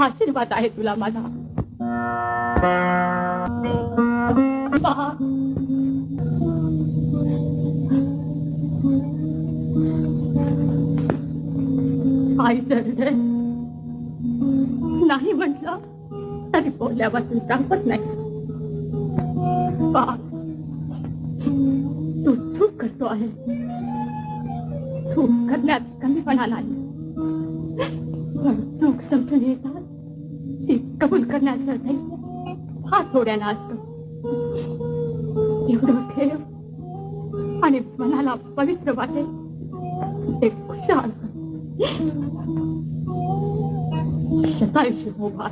आशीर्वाद आहे तुला माझा. बा. आईचं हृदय नाही म्हटलं तरी बोलल्यापासून संपत नाही. बा, तू चूक करतो आहे. चूक करण्यात कमीपणा नाही, पण चूक समजून येतात ती कबूल करण्याचं धैर्य फार थोड्यानं असतं. एवढं ठेव आणि मनाला पवित्र वाटेल ते खुशाल शतायुष्य हो भार.